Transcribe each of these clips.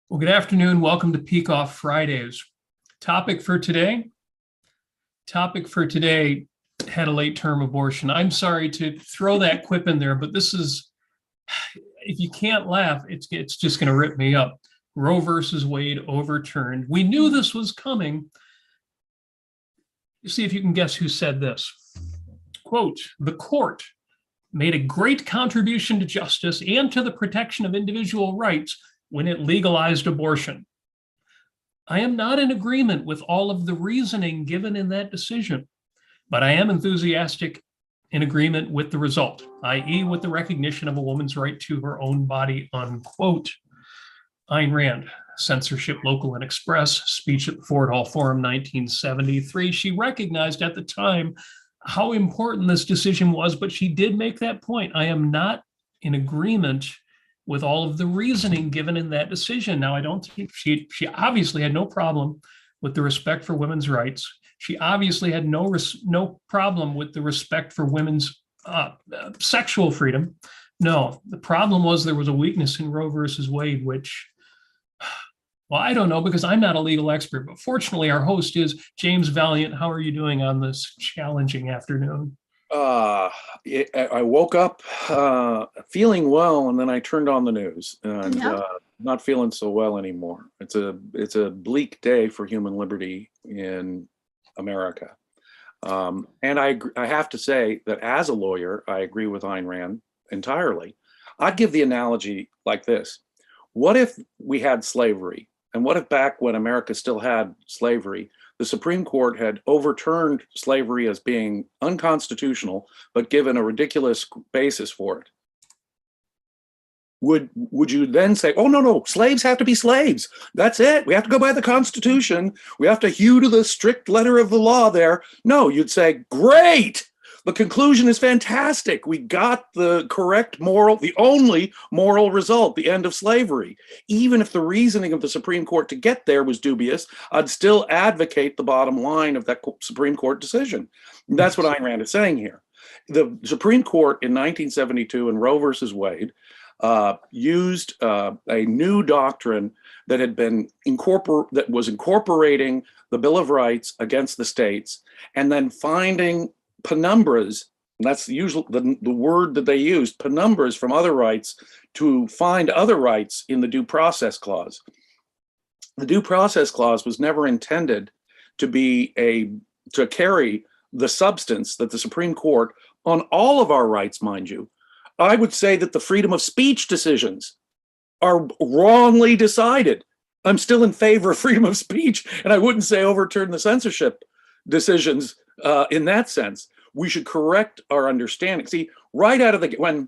Well, good afternoon. Welcome to Peak Off Fridays. Topic for today. Topic for today had a late term abortion. I'm sorry to throw that quip in there, but this is, if you can't laugh, it's just going to rip me up. Roe versus Wade overturned. We knew this was coming. See if you can guess who said this. Quote, "The court made a great contribution to justice and to the protection of individual rights when it legalized abortion. I am not in agreement with all of the reasoning given in that decision, but I am enthusiastic in agreement with the result, i.e. with the recognition of a woman's right to her own body," unquote. Ayn Rand, Censorship, Local and Express, speech at the Ford Hall Forum, 1973. She recognized at the time how important this decision was, but she did make that point. I am not in agreement with all of the reasoning given in that decision. Now, I don't think she obviously had no problem with the respect for women's rights. She obviously had no problem with the respect for women's sexual freedom. No, the problem was there was a weakness in Roe versus Wade, which, well, I don't know because I'm not a legal expert, but fortunately our host is James Valliant. How are you doing on this challenging afternoon? I woke up feeling well, and then I turned on the news, and not feeling so well anymore. It's a bleak day for human liberty in America, and I have to say that as a lawyer, I agree with Ayn Rand entirely. I'd give the analogy like this: what if we had slavery, and what if back when America still had slavery, the Supreme Court had overturned slavery as being unconstitutional, but given a ridiculous basis for it? Would you then say, oh, no, slaves have to be slaves. That's it. We have to go by the Constitution. We have to hew to the strict letter of the law there. No, you'd say, great. The conclusion is fantastic. We got the correct moral, the only moral result, the end of slavery. Even if the reasoning of the Supreme Court to get there was dubious, I'd still advocate the bottom line of that Supreme Court decision. And that's what Ayn Rand is saying here. The Supreme Court in 1972 in Roe versus Wade used a new doctrine that had been that was incorporating the Bill of Rights against the states, and then finding penumbras, and that's usually the word that they used, penumbras from other rights to find other rights in the Due Process Clause. The Due Process Clause was never intended to carry the substance that the Supreme Court, on all of our rights, mind you. I would say that the freedom of speech decisions are wrongly decided. I'm still in favor of freedom of speech, and I wouldn't say overturn the censorship decisions in that sense. We should correct our understanding. See, right out of when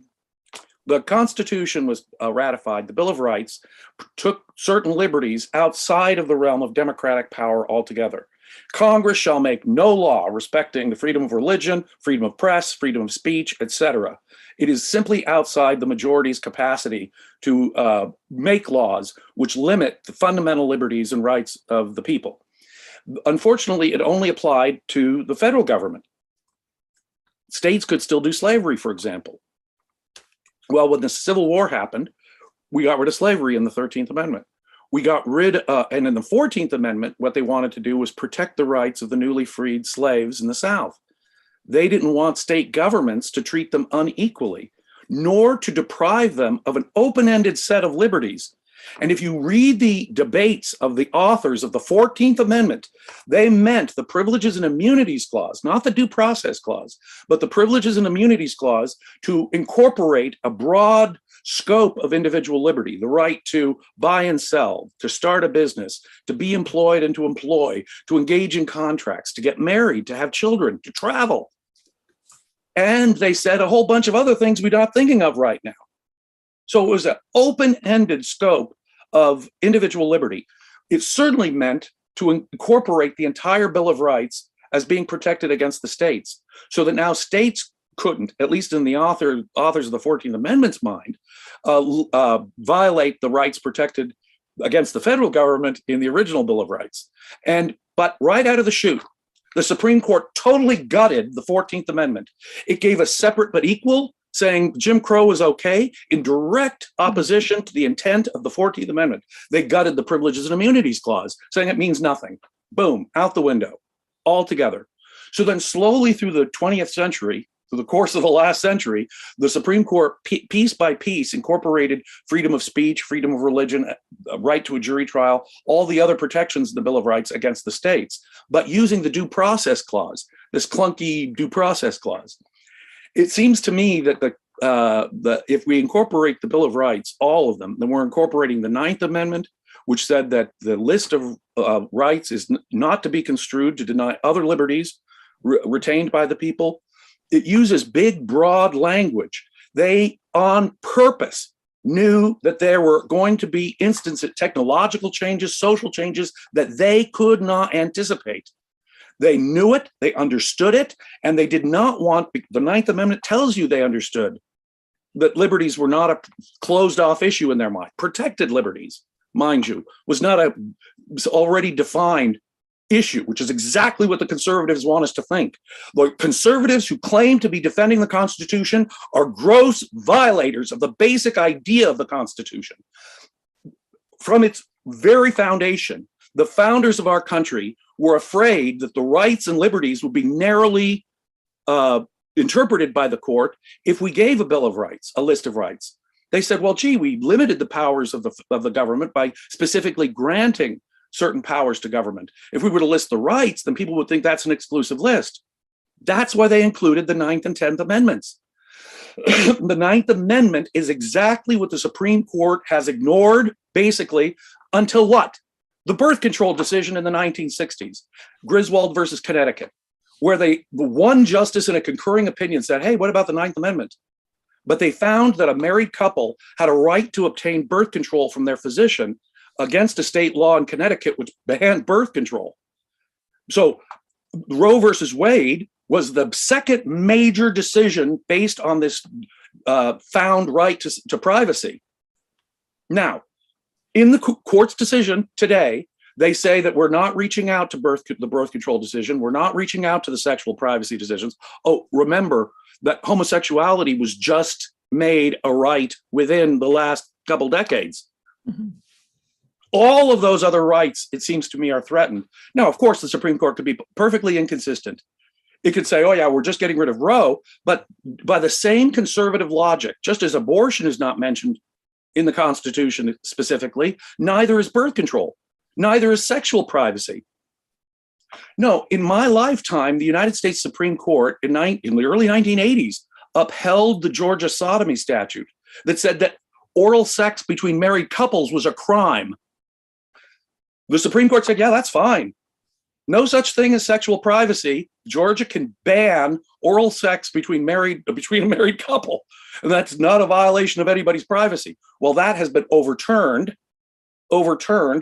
the Constitution was ratified, the Bill of Rights took certain liberties outside of the realm of democratic power altogether. Congress shall make no law respecting the freedom of religion, freedom of press, freedom of speech, etc. It is simply outside the majority's capacity to make laws which limit the fundamental liberties and rights of the people. Unfortunately, it only applied to the federal government. States could still do slavery, for example. Well, when the Civil War happened, we got rid of slavery in the 13th Amendment. We got rid and in the 14th Amendment, what they wanted to do was protect the rights of the newly freed slaves in the South. They didn't want state governments to treat them unequally, nor to deprive them of an open-ended set of liberties. And if you read the debates of the authors of the 14th Amendment, they meant the Privileges and Immunities Clause, not the Due Process Clause, but the Privileges and Immunities Clause to incorporate a broad scope of individual liberty, the right to buy and sell, to start a business, to be employed and to employ, to engage in contracts, to get married, to have children, to travel. And they said a whole bunch of other things we're not thinking of right now. So it was an open-ended scope of individual liberty. It certainly meant to incorporate the entire Bill of Rights as being protected against the states, so that now states couldn't, at least in the authors of the 14th Amendment's mind, violate the rights protected against the federal government in the original Bill of Rights. But right out of the chute, the Supreme Court totally gutted the 14th Amendment. It gave a separate but equal saying Jim Crow was okay in direct opposition to the intent of the 14th Amendment. They gutted the Privileges and Immunities Clause, saying it means nothing. Boom, out the window, altogether. So then slowly through the 20th century, through the course of the last century, the Supreme Court, piece by piece, incorporated freedom of speech, freedom of religion, right to a jury trial, all the other protections in the Bill of Rights against the states, but using the Due Process Clause, this clunky Due Process Clause. It seems to me that if we incorporate the Bill of Rights, all of them, then we're incorporating the Ninth Amendment, which said that the list of rights is not to be construed to deny other liberties retained by the people. It uses big, broad language. They, on purpose, knew that there were going to be instances, technological changes, social changes that they could not anticipate. They knew it, they understood it, and they did not want, the Ninth Amendment tells you they understood that liberties were not a closed off issue in their mind. Protected liberties, mind you, was not a already defined issue, which is exactly what the conservatives want us to think. The conservatives who claim to be defending the Constitution are gross violators of the basic idea of the Constitution. From its very foundation, the founders of our country were afraid that the rights and liberties would be narrowly interpreted by the court if we gave a Bill of Rights, a list of rights. They said, well, gee, we limited the powers of the government by specifically granting certain powers to government. If we were to list the rights, then people would think that's an exclusive list. That's why they included the Ninth and 10th Amendments. The Ninth Amendment is exactly what the Supreme Court has ignored, basically, until what? The birth control decision in the 1960s, Griswold versus Connecticut, where one justice in a concurring opinion said, hey, what about the Ninth Amendment? But they found that a married couple had a right to obtain birth control from their physician against a state law in Connecticut which banned birth control. So Roe versus Wade was the second major decision based on this found right to privacy. Now, in the court's decision today, they say that we're not reaching out to the birth control decision. We're not reaching out to the sexual privacy decisions. Oh, remember that homosexuality was just made a right within the last couple decades. Mm-hmm. All of those other rights, it seems to me, are threatened. Now, of course, the Supreme Court could be perfectly inconsistent. It could say, oh, yeah, we're just getting rid of Roe. But by the same conservative logic, just as abortion is not mentioned in the Constitution specifically, neither is birth control, neither is sexual privacy. No, in my lifetime, the United States Supreme Court in the early 1980s upheld the Georgia sodomy statute that said that oral sex between married couples was a crime. The Supreme Court said, yeah, that's fine. No such thing as sexual privacy. Georgia can ban oral sex between a married couple, and that's not a violation of anybody's privacy. Well, that has been overturned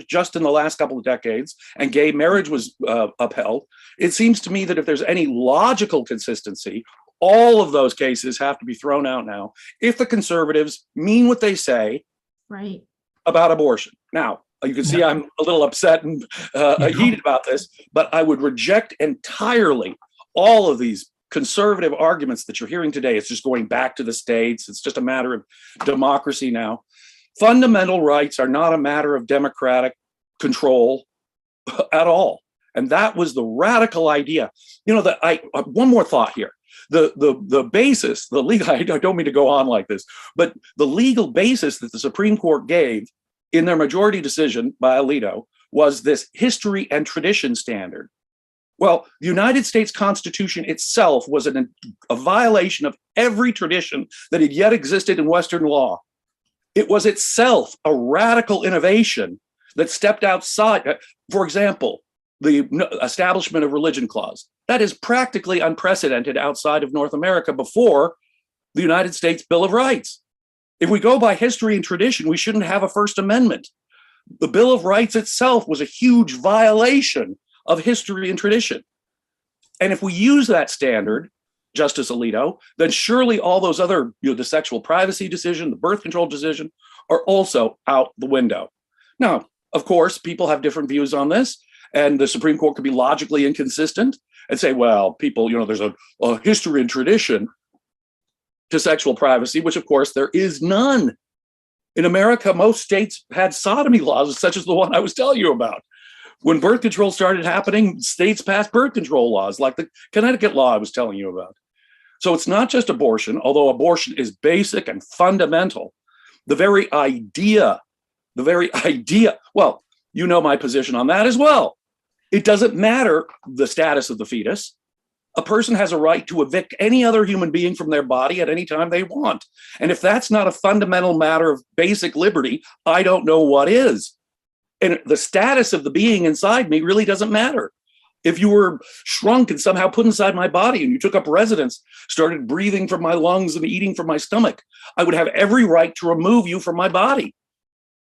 just in the last couple of decades, and gay marriage was upheld. It seems to me that if there's any logical consistency, all of those cases have to be thrown out now if the conservatives mean what they say right about abortion. Now, you can see I'm a little upset and heated about this, but I would reject entirely all of these conservative arguments that you're hearing today. It's just going back to the states. It's just a matter of democracy now. Fundamental rights are not a matter of democratic control at all. And that was the radical idea. You know, one more thought here. The basis, the legal, I don't mean to go on like this, but the legal basis that the Supreme Court gave in their majority decision by Alito was this history and tradition standard. Well, the United States Constitution itself was a violation of every tradition that had yet existed in Western law. It was itself a radical innovation that stepped outside. For example, the Establishment of Religion Clause. That is practically unprecedented outside of North America before the United States Bill of Rights. If we go by history and tradition, we shouldn't have a First Amendment. The Bill of Rights itself was a huge violation of history and tradition. And if we use that standard, Justice Alito, then surely all those other, the sexual privacy decision, the birth control decision, are also out the window. Now, of course, people have different views on this, and the Supreme Court could be logically inconsistent and say, well, people, there's a history and tradition. to sexual privacy, which of course there is none. In America, most states had sodomy laws, such as the one I was telling you about. When birth control started happening, states passed birth control laws, like the Connecticut law I was telling you about. So it's not just abortion, although abortion is basic and fundamental. The very idea, well, you know my position on that as well. It doesn't matter the status of the fetus. A person has a right to evict any other human being from their body at any time they want. And if that's not a fundamental matter of basic liberty, I don't know what is. And the status of the being inside me really doesn't matter. If you were shrunk and somehow put inside my body and you took up residence, started breathing from my lungs and eating from my stomach, I would have every right to remove you from my body.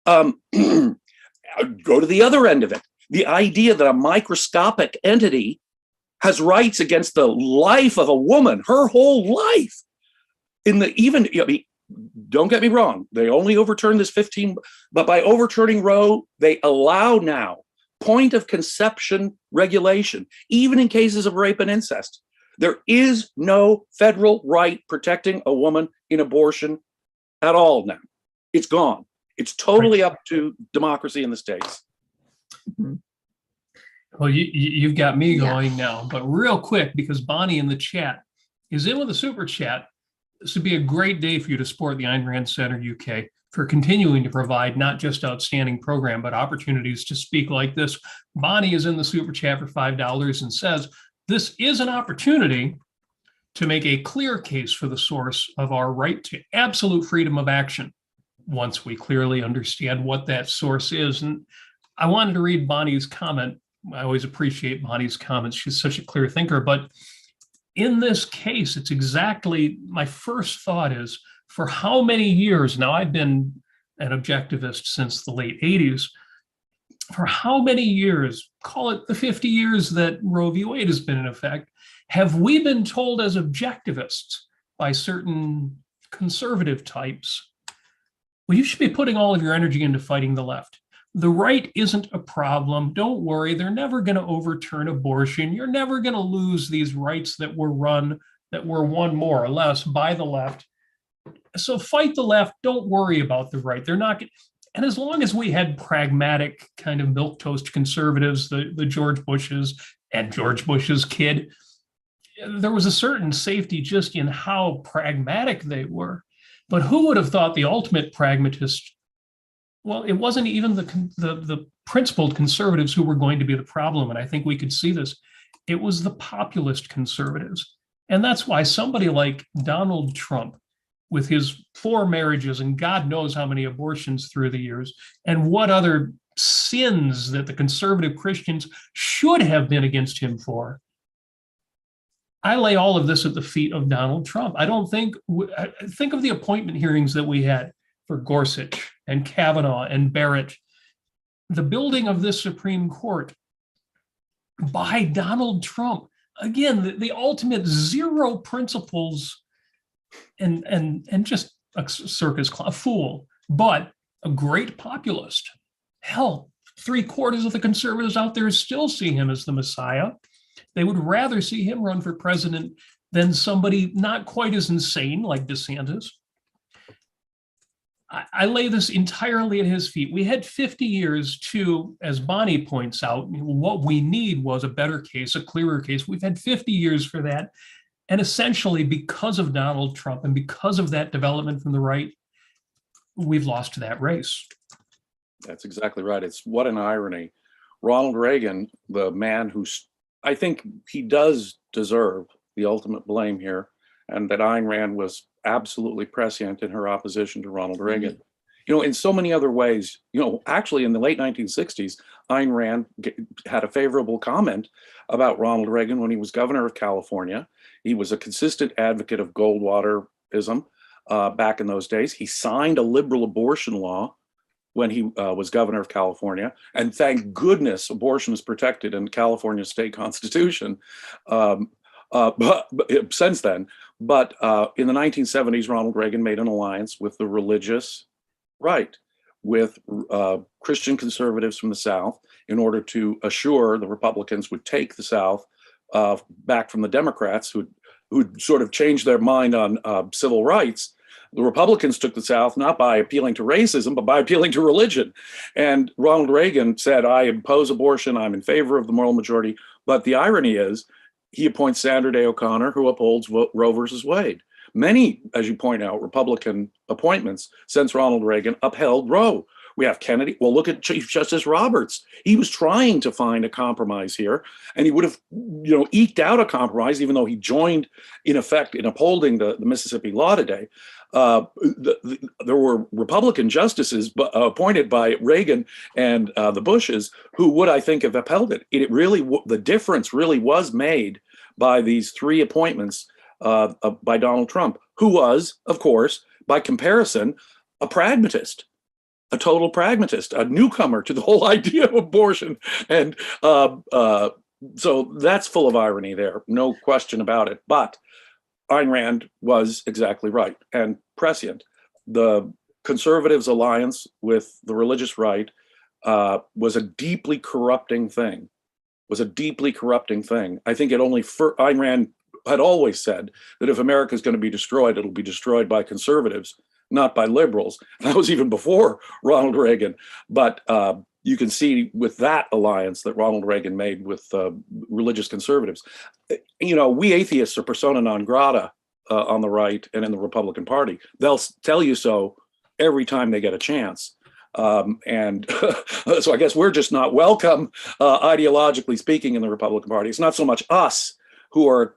Go to the other end of it. The idea that a microscopic entity has rights against the life of a woman, her whole life. Don't get me wrong, they only overturned this 15, but by overturning Roe, they allow now point of conception regulation, even in cases of rape and incest. There is no federal right protecting a woman in abortion at all now. It's gone. It's totally up to democracy in the states. Mm-hmm. Well, you've got me going now, but real quick, because Bonnie in the chat is in with a super chat. This would be a great day for you to support the Ayn Rand Center UK for continuing to provide not just outstanding program, but opportunities to speak like this. Bonnie is in the super chat for $5 and says, this is an opportunity to make a clear case for the source of our right to absolute freedom of action once we clearly understand what that source is. And I wanted to read Bonnie's comment. I always appreciate Bonnie's comments. She's such a clear thinker, but in this case, it's exactly, my first thought is, for how many years, now I've been an objectivist since the late 80s, for how many years, call it the 50 years that Roe v. Wade has been in effect, have we been told as objectivists by certain conservative types, well, you should be putting all of your energy into fighting the left. The right isn't a problem. Don't worry. They're never going to overturn abortion. You're never going to lose these rights that were won more or less by the left. So fight the left. Don't worry about the right. They're not. And as long as we had pragmatic kind of milquetoast conservatives, the George Bushes and George Bush's kid, there was a certain safety just in how pragmatic they were. But who would have thought the ultimate pragmatist? Well, it wasn't even the principled conservatives who were going to be the problem. And I think we could see this. It was the populist conservatives. And that's why somebody like Donald Trump, with his 4 marriages and God knows how many abortions through the years, and what other sins that the conservative Christians should have been against him for, I lay all of this at the feet of Donald Trump. I don't think of the appointment hearings that we had for Gorsuch and Kavanaugh and Barrett, the building of this Supreme Court by Donald Trump. Again, the ultimate zero principles and just a circus clown, a fool, but a great populist. Hell, 3/4 of the conservatives out there still see him as the Messiah. They would rather see him run for president than somebody not quite as insane like DeSantis. I lay this entirely at his feet. We had 50 years to, as Bonnie points out, what we need was a better case, a clearer case. We've had 50 years for that. And essentially, because of Donald Trump and because of that development from the right, we've lost that race. That's exactly right. It's what an irony. Ronald Reagan, the man I think he does deserve the ultimate blame here, and that Ayn Rand was absolutely prescient in her opposition to Ronald Reagan. Mm-hmm. In so many other ways, actually in the late 1960s, Ayn Rand had a favorable comment about Ronald Reagan when he was governor of California. He was a consistent advocate of Goldwaterism back in those days. He signed a liberal abortion law when he was governor of California. And thank goodness abortion is protected in California's state constitution but since then. But in the 1970s, Ronald Reagan made an alliance with the religious right, with Christian conservatives from the South, in order to assure the Republicans would take the South back from the Democrats who who sort of changed their mind on civil rights. The Republicans took the South not by appealing to racism, but by appealing to religion. And Ronald Reagan said, I oppose abortion, I'm in favor of the moral majority. But the irony is, he appoints Sandra Day O'Connor, who upholds Roe versus Wade. Many, as you point out, Republican appointments since Ronald Reagan upheld Roe. We have Kennedy. Well, look at Chief Justice Roberts. He was trying to find a compromise here, and he would have, eked out a compromise, even though he joined, in effect, in upholding the Mississippi law today. There were Republican justices appointed by Reagan and the Bushes who would, I think, have upheld it. The difference really was made by these three appointments by Donald Trump, who was, of course, by comparison, a pragmatist. A total pragmatist, a newcomer to the whole idea of abortion. And so that's full of irony there, no question about it. But Ayn Rand was exactly right and prescient. The conservatives' alliance with the religious right was a deeply corrupting thing, I think Ayn Rand had always said that if America is going to be destroyed, it'll be destroyed by conservatives, not by liberals. That was even before Ronald Reagan. But you can see with that alliance that Ronald Reagan made with religious conservatives. We atheists are persona non grata on the right and in the Republican Party. They'll tell you so every time they get a chance. And so I guess we're just not welcome, ideologically speaking, in the Republican Party. It's not so much us who are,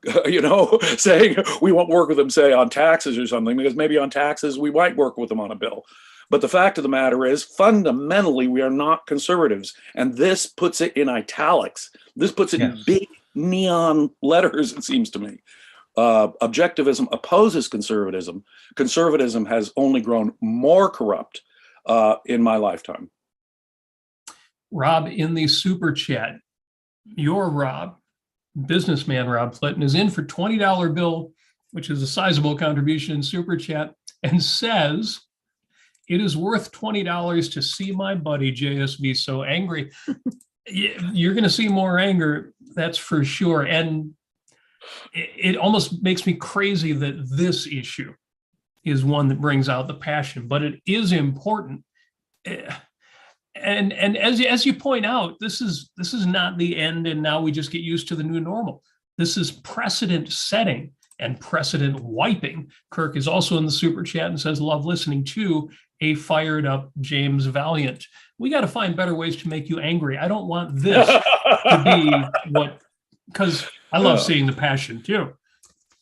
saying we won't work with them, say, on taxes or something, because maybe on taxes we might work with them on a bill. But the fact of the matter is, fundamentally, we are not conservatives. And this puts it in italics. This puts it in big neon letters, it seems to me. Objectivism opposes conservatism. Conservatism has only grown more corrupt in my lifetime. Rob, in the super chat, your Rob, businessman Rob Clinton, is in for $20 bill, which is a sizable contribution in super chat, and says, it is worth $20 to see my buddy JSV so angry. You're going to see more anger, that's for sure. And it almost makes me crazy that this issue is one that brings out the passion, but it is important. And as you point out, this is not the end, and now we just get used to the new normal. This is precedent setting and precedent wiping. Kirk is also in the super chat and says, love listening to a fired up James Valliant. We got to find better ways to make you angry. I don't want this to be because I love seeing the passion too,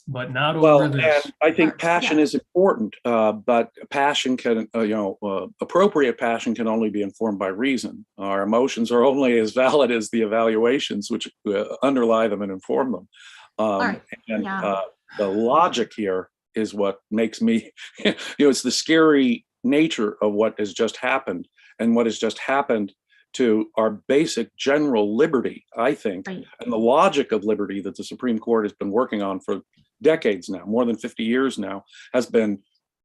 but not over this. And I think passion is important, but passion can, appropriate passion can only be informed by reason. Our emotions are only as valid as the evaluations which underlie them and inform them. The logic here is what makes me, it's the scary nature of what has just happened, and what has just happened to our basic general liberty, I think, and the logic of liberty that the Supreme Court has been working on for decades now, more than 50 years now, has been,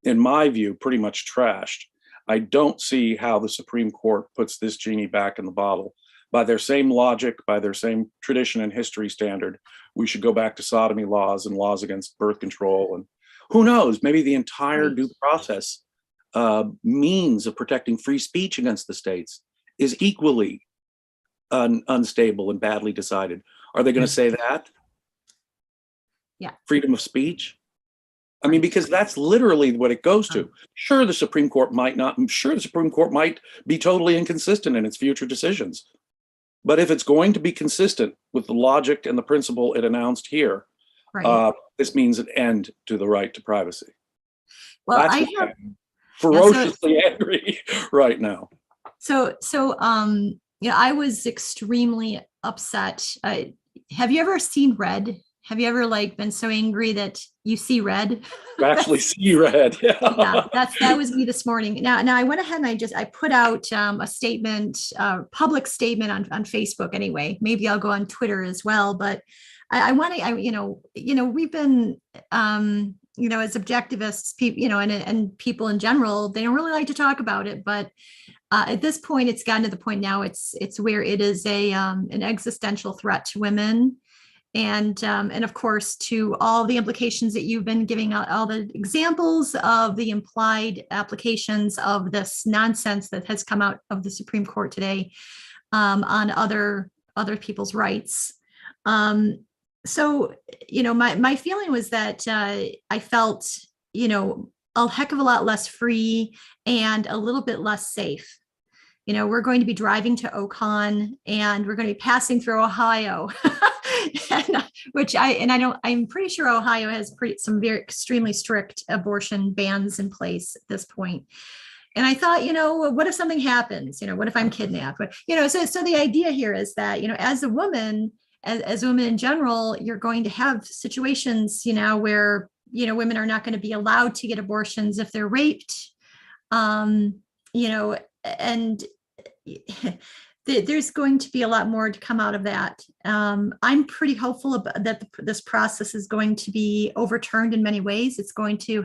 in my view, pretty much trashed. I don't see how the Supreme Court puts this genie back in the bottle. By their same logic, by their same tradition and history standard, we should go back to sodomy laws and laws against birth control. And who knows, maybe the entire due process means of protecting free speech against the states is equally unstable and badly decided. Are they going to say that? Yeah. Freedom of speech? I mean, because that's literally what it goes to. Sure, the Supreme Court might not, I'm sure the Supreme Court might be totally inconsistent in its future decisions. But if it's going to be consistent with the logic and the principle it announced here, this means an end to the right to privacy. Well, I'm ferociously angry right now. I was extremely upset. Have you ever seen Red? Have you ever been so angry that you see red? You actually see red. Yeah, that was me this morning. Now I went ahead and I put out a statement, public statement on Facebook anyway. Maybe I'll go on Twitter as well. But I want to, we've been, as objectivists, and people in general, they don't really like to talk about it. But at this point, it's gotten to the point now. It's where it is an existential threat to women. and of course to all the implications that you've been giving out, all the examples of the implied applications of this nonsense that has come out of the Supreme Court today on other people's rights. So, my feeling was that I felt, a heck of a lot less free and a little bit less safe. We're going to be driving to Ocon and we're going to be passing through Ohio, I'm pretty sure Ohio has some very extremely strict abortion bans in place at this point. And I thought, what if something happens? What if I'm kidnapped? But, so the idea here is that, as a woman, as women in general, you're going to have situations, where, women are not going to be allowed to get abortions if they're raped, and there's going to be a lot more to come out of that. I'm pretty hopeful that this process is going to be overturned in many ways. It's going to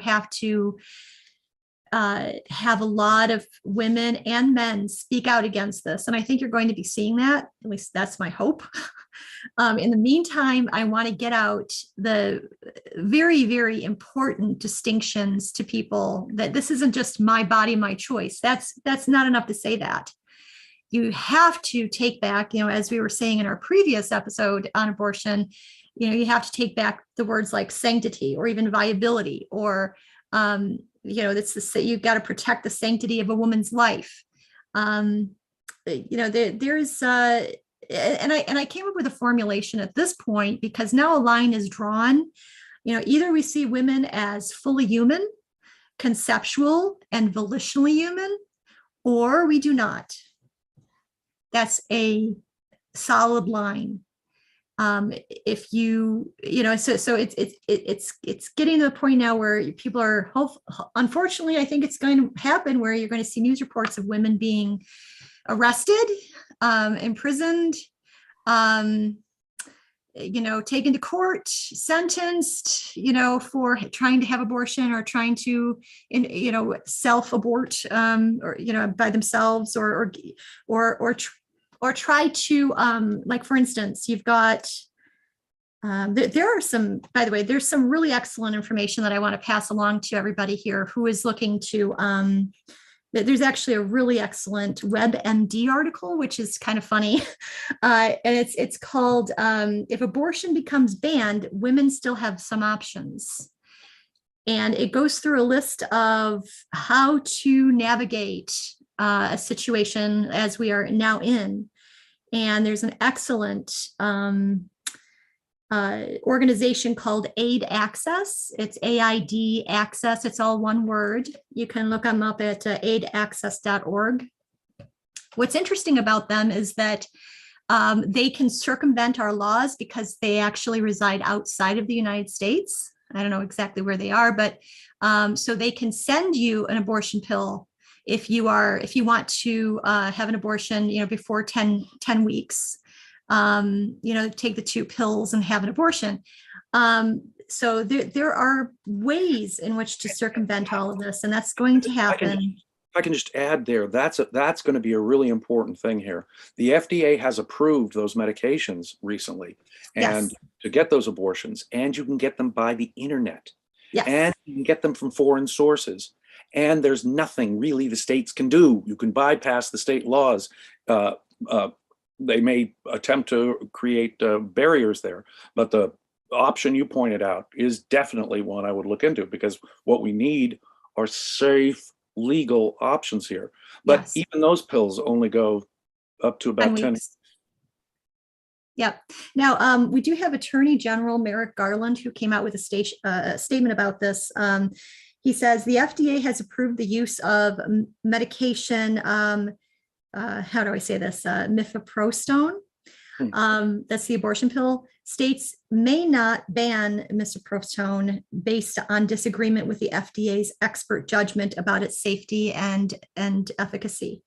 have a lot of women and men speak out against this. And I think you're going to be seeing that. At least that's my hope. In the meantime, I want to get out the very, very important distinctions to people that this isn't just my body, my choice. That's not enough to say that. You have to take back, as we were saying in our previous episode on abortion, you have to take back the words like sanctity or even viability, or you've got to protect the sanctity of a woman's life. There's and I came up with a formulation at this point because now a line is drawn. Either we see women as fully human, conceptual, and volitionally human, or we do not. That's a solid line. If so it's getting to the point now where people are unfortunately, I think it's going to happen where you're going to see news reports of women being arrested, imprisoned, taken to court, sentenced, for trying to have abortion or trying to, self-abort, or, by themselves or try to, like, for instance, you've got, there are some, by the way, there's some really excellent information that I want to pass along to everybody here who is looking to, there's actually a really excellent WebMD article, which is kind of funny. And it's called, If Abortion Becomes Banned, Women Still Have Some Options. And it goes through a list of how to navigate a situation as we are now in. And there's an excellent organization called Aid Access. It's AID Access. It's all one word. You can look them up at aidaccess.org. What's interesting about them is that they can circumvent our laws because they actually reside outside of the United States. I don't know exactly where they are, but so they can send you an abortion pill if you want to have an abortion, before 10 weeks. Take the 2 pills and have an abortion. So there are ways in which to circumvent all of this, and that's going to happen. If I can just add there, that's going to be a really important thing here. The FDA has approved those medications recently, and Yes. to get those abortions, and you can get them by the internet, Yes. and you can get them from foreign sources. And there's nothing really the states can do. You can bypass the state laws. They may attempt to create barriers there, but the option you pointed out is definitely one I would look into, because what we need are safe, legal options here. But Yes. even those pills only go up to about 10. Yep. Now, we do have Attorney General Merrick Garland, who came out with a statement about this. He says the FDA has approved the use of medication, how do I say this? Mifepristone. That's the abortion pill. States may not ban mifepristone based on disagreement with the FDA's expert judgment about its safety and efficacy.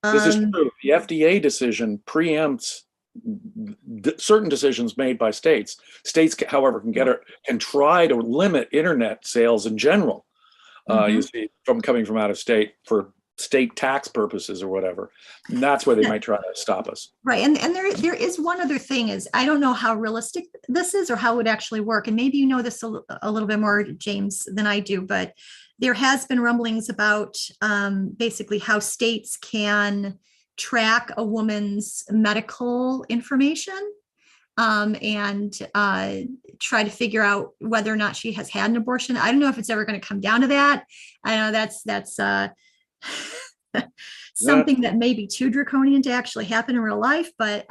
This is true. The FDA decision preempts certain decisions made by states. States, however, can try to limit internet sales in general. You see, coming from out of state for state tax purposes or whatever. And that's where they might try to stop us. Right. And there is one other thing is, I don't know how realistic this is or how it would actually work. And maybe you know this a little bit more, James, than I do, but there has been rumblings about basically how states can track a woman's medical information and try to figure out whether or not she has had an abortion. I don't know if it's ever going to come down to that. I know that's something that may be too draconian to actually happen in real life, but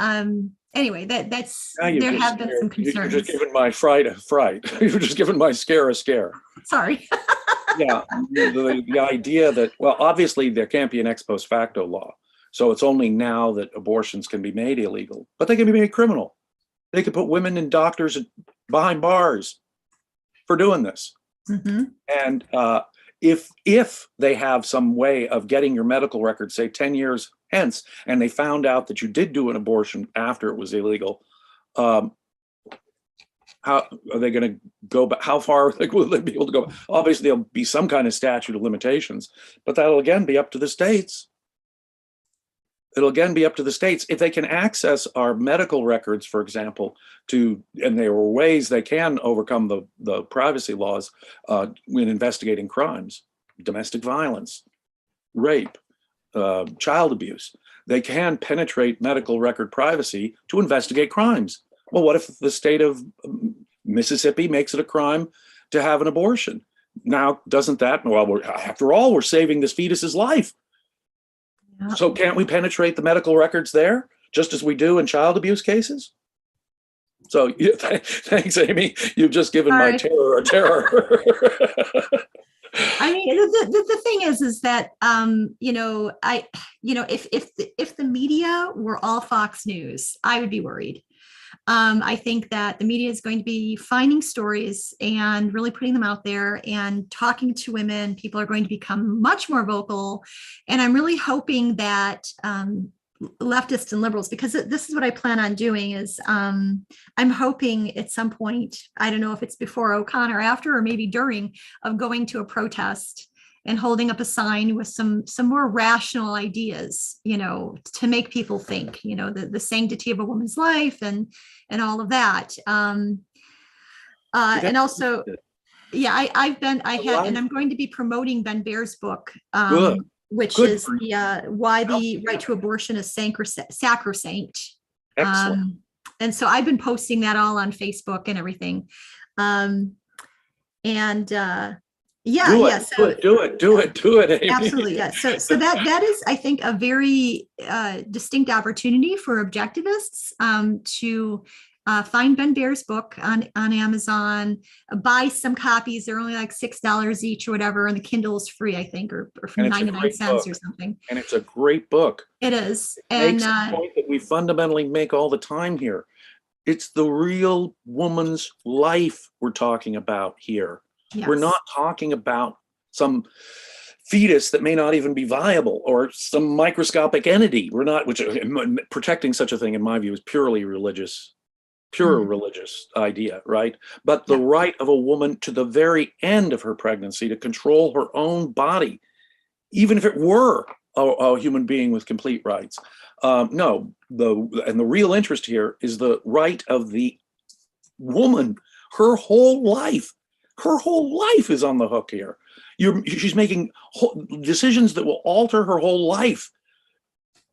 anyway, that's there have been some concerns. You're just giving my fright a fright. You're just giving my scare a scare. Sorry. Yeah, the idea that, well, obviously there can't be an ex post facto law, so it's only now that abortions can be made illegal, but they can be made criminal. They could put women and doctors behind bars for doing this. Mm-hmm. And if they have some way of getting your medical record, say 10 years hence, and they found out that you did do an abortion after it was illegal, how are they going to go back? How far will they be able to go? Obviously, there'll be some kind of statute of limitations, but that'll again be up to the states. It'll again be up to the states. If they can access our medical records, for example, and there are ways they can overcome the privacy laws when investigating crimes, domestic violence, rape, child abuse. They can penetrate medical record privacy to investigate crimes. Well, what if the state of Mississippi makes it a crime to have an abortion? Now, doesn't that, well, after all, we're saving this fetus's life. Yeah. So can't we penetrate the medical records there, just as we do in child abuse cases? So thanks, Amy. You've just given my terror a terror. I mean, the thing is that if the media were all Fox News, I would be worried. I think that the media is going to be finding stories and really putting them out there and talking to women. People are going to become much more vocal. And I'm really hoping that leftists and liberals, because this is what I plan on doing, is I'm hoping at some point, I don't know if it's before OCON or after, or maybe during, of going to a protest and holding up a sign with some more rational ideas, to make people think, the sanctity of a woman's life and all of that. And also, yeah, and I'm going to be promoting Ben Baer's book, which is why the right to abortion is sacrosanct. Excellent. And so I've been posting that all on Facebook and everything. Do it, Amy. Absolutely, yes. So that is, I think, a very distinct opportunity for objectivists to find Ben Baer's book on Amazon, buy some copies. They're only like $6 each or whatever, and the Kindle is free, I think, or for 99 cents or something. And it's a great book. It is. It makes the point that we fundamentally make all the time here. It's the real woman's life we're talking about here. Yes. We're not talking about some fetus that may not even be viable or some microscopic entity. We're not, which protecting such a thing, in my view, is purely religious, religious idea, right? But the right of a woman to the very end of her pregnancy to control her own body, even if it were a human being with complete rights. The real interest here is the right of the woman, her whole life. Her whole life is on the hook here. She's making decisions that will alter her whole life.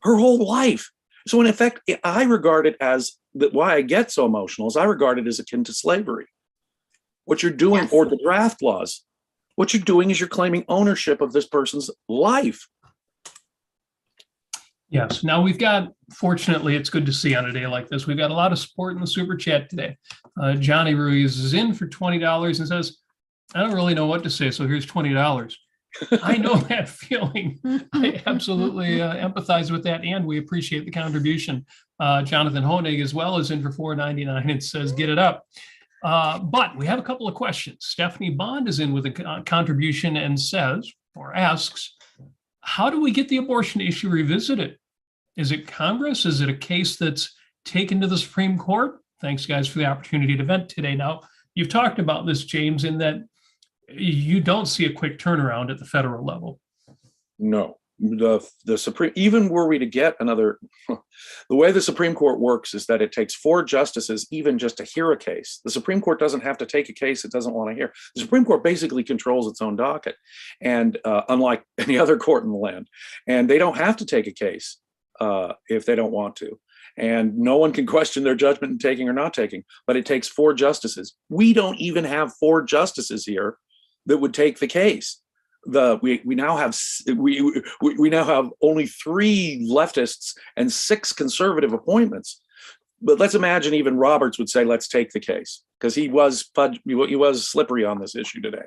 Her whole life. So in effect, I regard it as why I get so emotional is I regard it as akin to slavery. What you're doing, or the draft laws, what you're doing is you're claiming ownership of this person's life. Yes. Now fortunately, it's good to see on a day like this, we've got a lot of support in the super chat today. Johnny Ruiz is in for $20 and says, I don't really know what to say, so here's $20. I know that feeling. I absolutely empathize with that, and we appreciate the contribution. Jonathan Honig as well is in for $4.99 and says, get it up. But we have a couple of questions. Stephanie Bond is in with a contribution and says, or asks, how do we get the abortion issue revisited? Is it Congress? Is it a case that's taken to the Supreme Court? Thanks, guys, for the opportunity to vent today. Now, you've talked about this, James, in that you don't see a quick turnaround at the federal level. No. the Supreme, even were we to get another, the way the Supreme Court works is that it takes 4 justices even just to hear a case. The Supreme Court doesn't have to take a case it doesn't want to hear. The Supreme Court basically controls its own docket, and unlike any other court in the land, and they don't have to take a case if they don't want to. And no one can question their judgment in taking or not taking, but it takes 4 justices. We don't even have 4 justices here that would take the case. We now have only 3 leftists and 6 conservative appointments. But let's imagine even Roberts would say, let's take the case, because he was slippery on this issue today.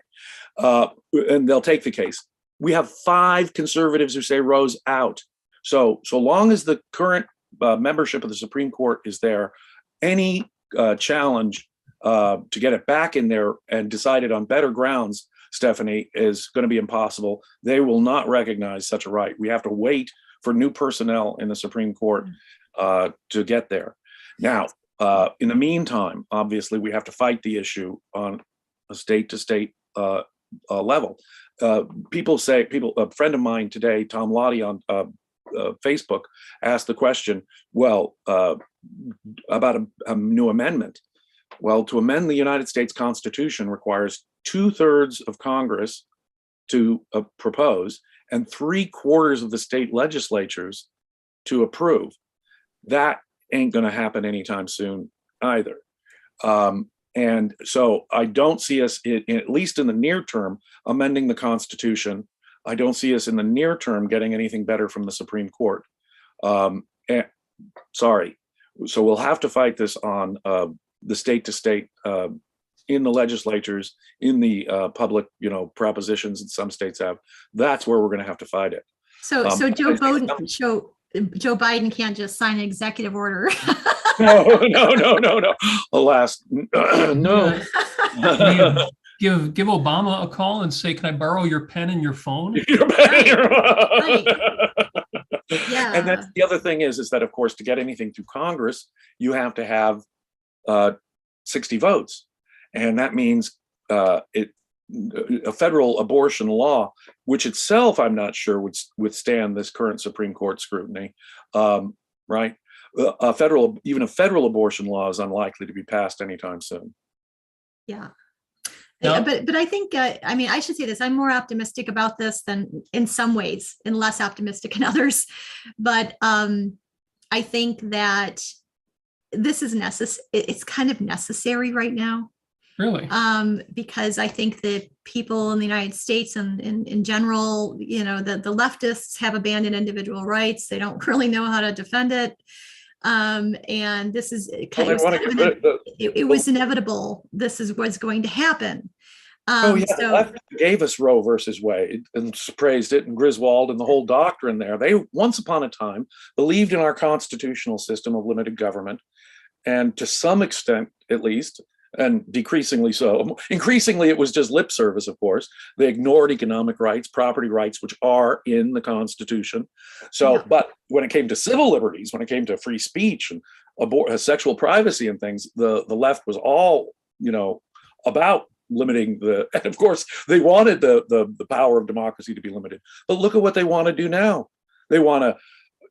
And they'll take the case. We have 5 conservatives who say Roe's out. So long as the current membership of the Supreme Court is there, any challenge to get it back in there and decided on better grounds, Stephanie, is going to be impossible. They will not recognize such a right. We have to wait for new personnel in the Supreme Court to get there. Now, in the meantime, obviously, we have to fight the issue on a state-to-state level. A friend of mine today, Tom Lottie on Facebook, asked the question, well, about a new amendment. Well, to amend the United States Constitution requires 2/3 of Congress to propose and 3/4 of the state legislatures to approve. That ain't going to happen anytime soon either. And so I don't see us, at least in the near term, amending the Constitution. I don't see us in the near term getting anything better from the Supreme Court. Sorry. So we'll have to fight this on the state-to-state, in the legislatures, in the public, propositions that some states have. That's where we're going to have to fight it. So Joe Biden can't just sign an executive order. No. Alas, no. Give Obama a call and say, can I borrow your pen and your phone? Right. Yeah. And that's the other thing is that, of course, to get anything through Congress, you have to have 60 votes. And that means a federal abortion law, which itself I'm not sure would withstand this current Supreme Court scrutiny, right? Even a federal abortion law is unlikely to be passed anytime soon. Yeah. No. But I think, I should say this, I'm more optimistic about this than in some ways and less optimistic in others. But I think that this is it's kind of necessary right now. Really? Because I think that people in the United States and in general, the leftists have abandoned individual rights. They don't really know how to defend it. And this is it was inevitable. This was going to happen. The left gave us Roe versus Wade and praised it, and Griswold and the whole doctrine there. They once upon a time believed in our constitutional system of limited government, and to some extent, at least, and decreasingly so. Increasingly, it was just lip service, of course. They ignored economic rights, property rights, which are in the Constitution. So, but when it came to civil liberties, when it came to free speech and sexual privacy and things, the left was all, about limiting and of course, they wanted the power of democracy to be limited. But look at what they want to do now. They want to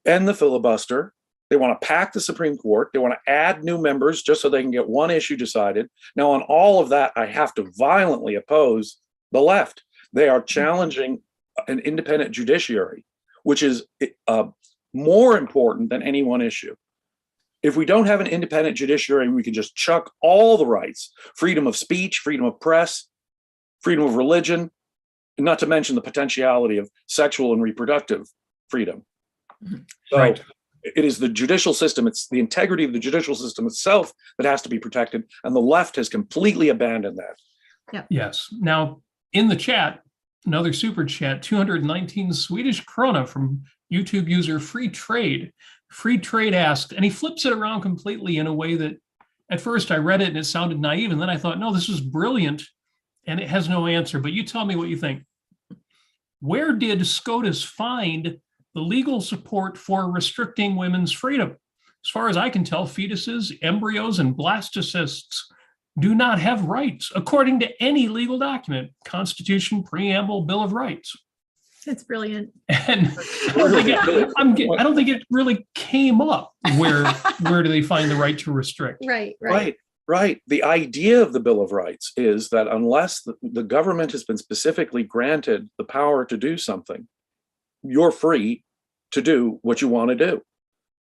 end the filibuster. They want to pack the Supreme Court. They want to add new members just so they can get one issue decided. Now, on all of that, I have to violently oppose the left. They are challenging an independent judiciary, which is more important than any one issue. If we don't have an independent judiciary, we can just chuck all the rights, freedom of speech, freedom of press, freedom of religion, and not to mention the potentiality of sexual and reproductive freedom. So, right. It is the judicial system, it's the integrity of the judicial system itself that has to be protected, and the left has completely abandoned that. Yeah. Yes. Now, in the chat, another super chat, 219 Swedish krona from YouTube user Free Trade. Free Trade asked, and he flips it around completely in a way that at first I read it and it sounded naive, and then I thought, no, this is brilliant, and it has no answer. But you tell me what you think. Where did SCOTUS find the legal support for restricting women's freedom? As far as I can tell, fetuses, embryos, and blastocysts do not have rights, according to any legal document, Constitution, Preamble, Bill of Rights. It's brilliant. And I don't think it really came up. Where do they find the right to restrict? Right. The idea of the Bill of Rights is that unless the government has been specifically granted the power to do something, you're free to do what you want to do.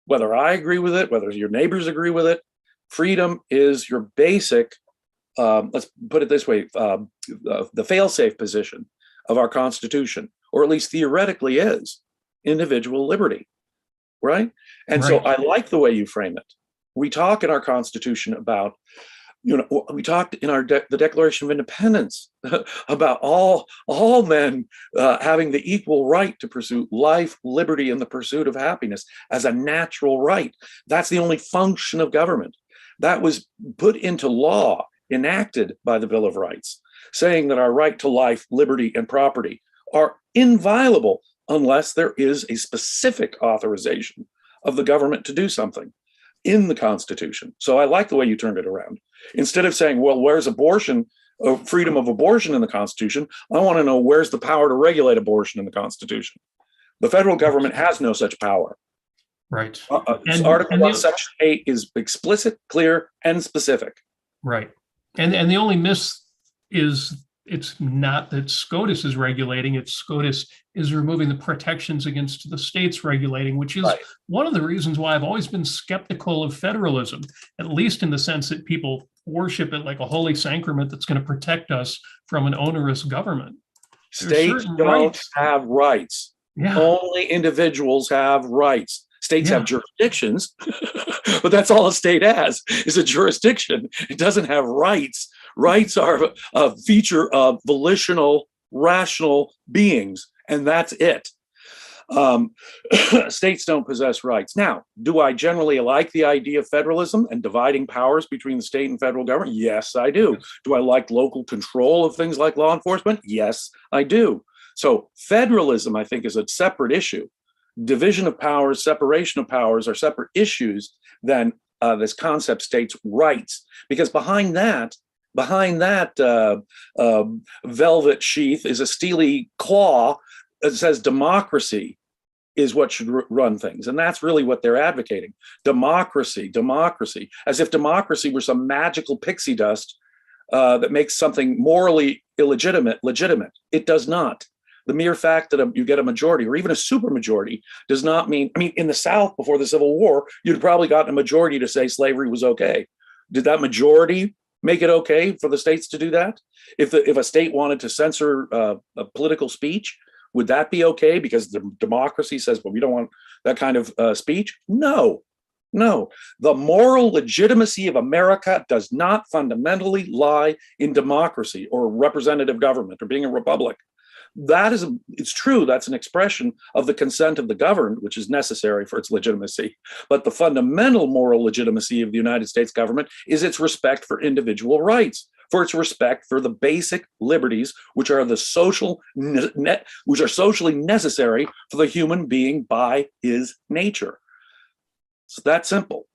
Whether I agree with it, whether your neighbors agree with it, freedom is your basic, let's put it this way, the fail-safe position of our Constitution, or at least theoretically is, individual liberty, right? And so I like the way you frame it. We talk in our Constitution about, we talked in the Declaration of Independence about all men having the equal right to pursue life, liberty, and the pursuit of happiness as a natural right. That's the only function of government. That was put into law, enacted by the Bill of Rights, saying that our right to life, liberty, and property are inviolable unless there is a specific authorization of the government to do something in the Constitution. So I like the way you turned it around. Instead of saying, well, where's abortion, freedom of abortion in the Constitution? I want to know where's the power to regulate abortion in the Constitution. The federal government has no such power. Right. Article 1, Section 8 is explicit, clear, and specific. Right. And the only miss is it's not that SCOTUS is regulating, it's SCOTUS is removing the protections against the states regulating, which is one of the reasons why I've always been skeptical of federalism, at least in the sense that people worship it like a holy sacrament that's going to protect us from an onerous government. States don't have rights. Yeah. Only individuals have rights. States have jurisdictions, but that's all a state has is a jurisdiction. It doesn't have rights. Rights are a feature of volitional, rational beings, and that's it. States don't possess rights. Now, do I generally like the idea of federalism and dividing powers between the state and federal government? Yes, I do. Do I like local control of things like law enforcement? Yes, I do. So federalism, I think, is a separate issue. Division of powers, separation of powers are separate issues than this concept states' rights, because behind that velvet sheath is a steely claw that says democracy is what should run things. And that's really what they're advocating. Democracy, as if democracy were some magical pixie dust that makes something morally illegitimate legitimate. It does not. The mere fact that you get a majority or even a supermajority does not mean, in the South before the Civil War, you'd probably gotten a majority to say slavery was okay. Did that majority make it okay for the states to do that? If a state wanted to censor a political speech, would that be okay because the democracy says, well, we don't want that kind of speech? No. The moral legitimacy of America does not fundamentally lie in democracy or representative government or being a republic. It's true, that's an expression of the consent of the governed, which is necessary for its legitimacy. But the fundamental moral legitimacy of the United States government is its respect for individual rights, for its respect for the basic liberties, which are socially necessary for the human being by his nature. It's that simple.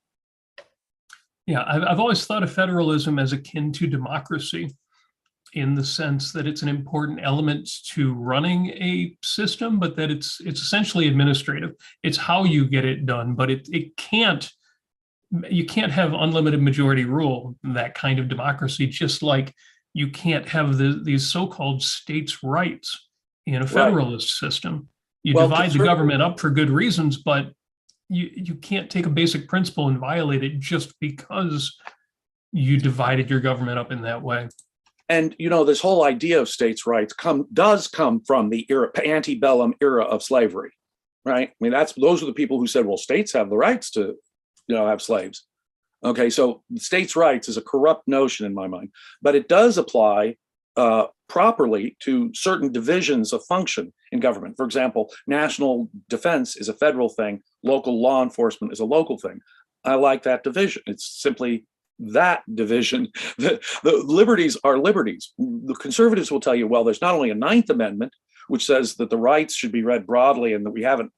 Yeah, I've always thought of federalism as akin to democracy, in the sense that it's an important element to running a system, but that it's essentially administrative. It's how you get it done, but you can't have unlimited majority rule in that kind of democracy, just like you can't have these so-called states' rights in a federalist system. You divide the government up for good reasons, but you can't take a basic principle and violate it just because you divided your government up in that way. And, this whole idea of states' rights does come from the antebellum era of slavery, right? Those are the people who said, well, states have the rights to, have slaves. Okay, so states' rights is a corrupt notion in my mind, but it does apply properly to certain divisions of function in government. For example, national defense is a federal thing, local law enforcement is a local thing. I like that division. It's simply that division. The liberties are liberties. The conservatives will tell you, well, there's not only a Ninth Amendment, which says that the rights should be read broadly and that we haven't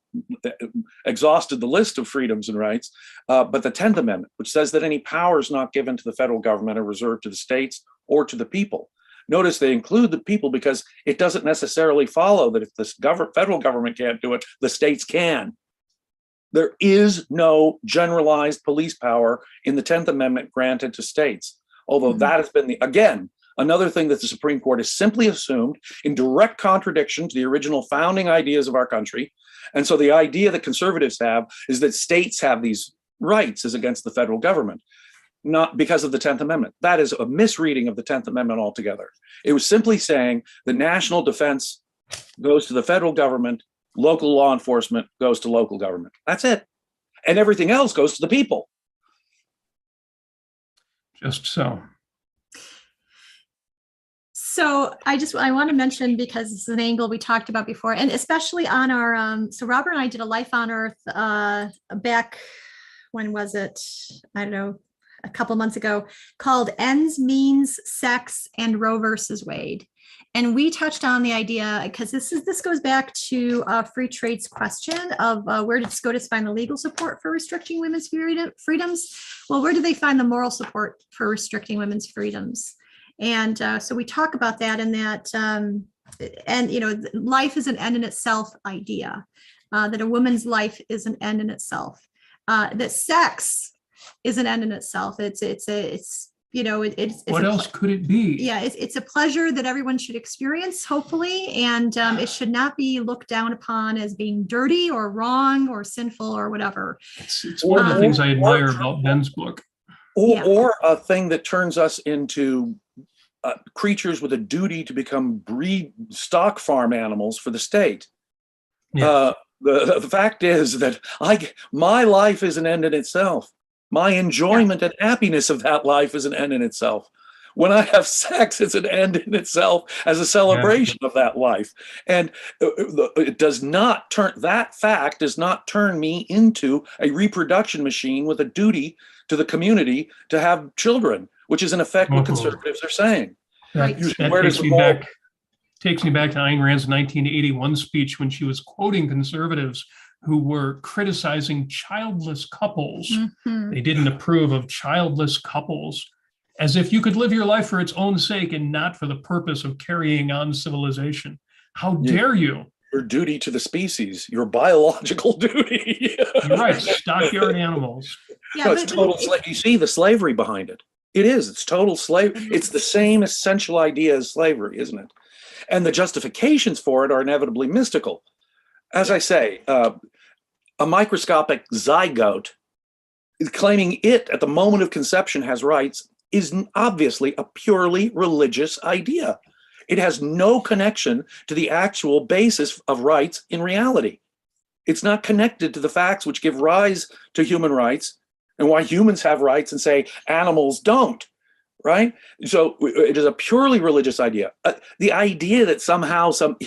exhausted the list of freedoms and rights, but the 10th Amendment, which says that any powers not given to the federal government are reserved to the states or to the people. Notice they include the people because it doesn't necessarily follow that if the federal government can't do it, the states can. There is no generalized police power in the 10th Amendment granted to states, although that has been, again, another thing that the Supreme Court has simply assumed in direct contradiction to the original founding ideas of our country. And so the idea that conservatives have is that states have these rights as against the federal government, not because of the 10th Amendment. That is a misreading of the 10th Amendment altogether. It was simply saying that national defense goes to the federal government, local law enforcement goes to local government. That's it. And everything else goes to the people. Just so. So I want to mention, because this is an angle we talked about before, and especially on our, so Robert and I did a Life on Earth back, when was it? I don't know, a couple months ago, called Ends, Means, Sex, and Roe versus Wade. And we touched on the idea, because this goes back to free trade's question of where did SCOTUS find the legal support for restricting women's freedoms? Well, where do they find the moral support for restricting women's freedoms? And so we talk about that, and that, and, you know, life is an end in itself idea, that a woman's life is an end in itself, that sex is an end in itself. It's you know, it's what else could it be? Yeah, it's a pleasure that everyone should experience, hopefully, and it should not be looked down upon as being dirty or wrong or sinful or whatever. It's one of the things I admire about Ben's book. Or a thing that turns us into creatures with a duty to become breed stock farm animals for the state. Yes. The fact is that my life is an end in itself. My enjoyment and happiness of that life is an end in itself. When I have sex, it's an end in itself as a celebration of that life. And it does not turn, that fact does not turn me into a reproduction machine with a duty to the community to have children, which is in effect what conservatives are saying. That takes me back to Ayn Rand's 1981 speech when she was quoting conservatives who were criticizing childless couples. They didn't approve of childless couples, as if you could live your life for its own sake and not for the purpose of carrying on civilization. How dare you? Your duty to the species, your biological duty. You're right, stockyard animals. Yeah, no, it's total you see the slavery behind it. It's total slavery. It's the same essential idea as slavery, isn't it? And the justifications for it are inevitably mystical. As I say, a microscopic zygote claiming it at the moment of conception has rights is obviously a purely religious idea. It has no connection to the actual basis of rights in reality. It's not connected to the facts which give rise to human rights and why humans have rights and say animals don't, right? So it is a purely religious idea. The idea that somehow some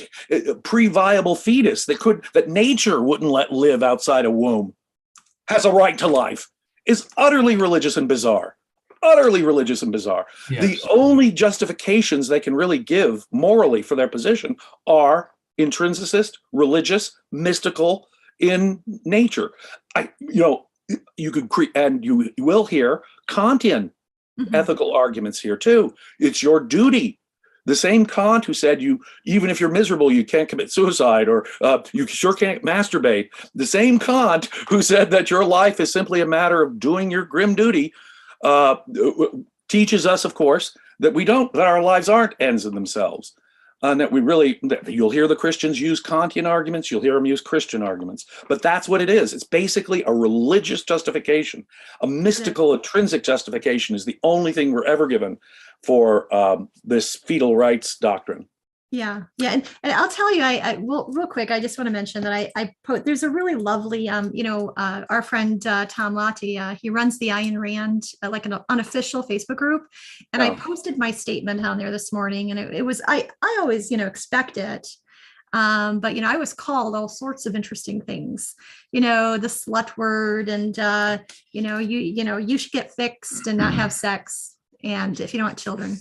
pre-viable fetus that nature wouldn't let live outside a womb has a right to life is utterly religious and bizarre. Utterly religious and bizarre. Yes. The only justifications they can really give morally for their position are intrinsicist, religious, mystical in nature. You could and you will hear Kantian ethical arguments here too. It's your duty. The same Kant who said even if you're miserable, you can't commit suicide, or you sure can't masturbate. The same Kant who said that your life is simply a matter of doing your grim duty teaches us, of course, that our lives aren't ends in themselves. And that you'll hear the Christians use Kantian arguments, you'll hear them use Christian arguments, but that's what it is. It's basically a religious justification. A mystical, intrinsic justification is the only thing we're ever given for this fetal rights doctrine. Yeah. And I'll tell you, well, real quick, I just want to mention that there's a really lovely, our friend Tom Lottie, he runs the Ayn Rand, like an unofficial Facebook group. And I posted my statement on there this morning, and it was, I always, expect it. But, I was called all sorts of interesting things, the slut word, and, you should get fixed and not have sex. And if you don't want children.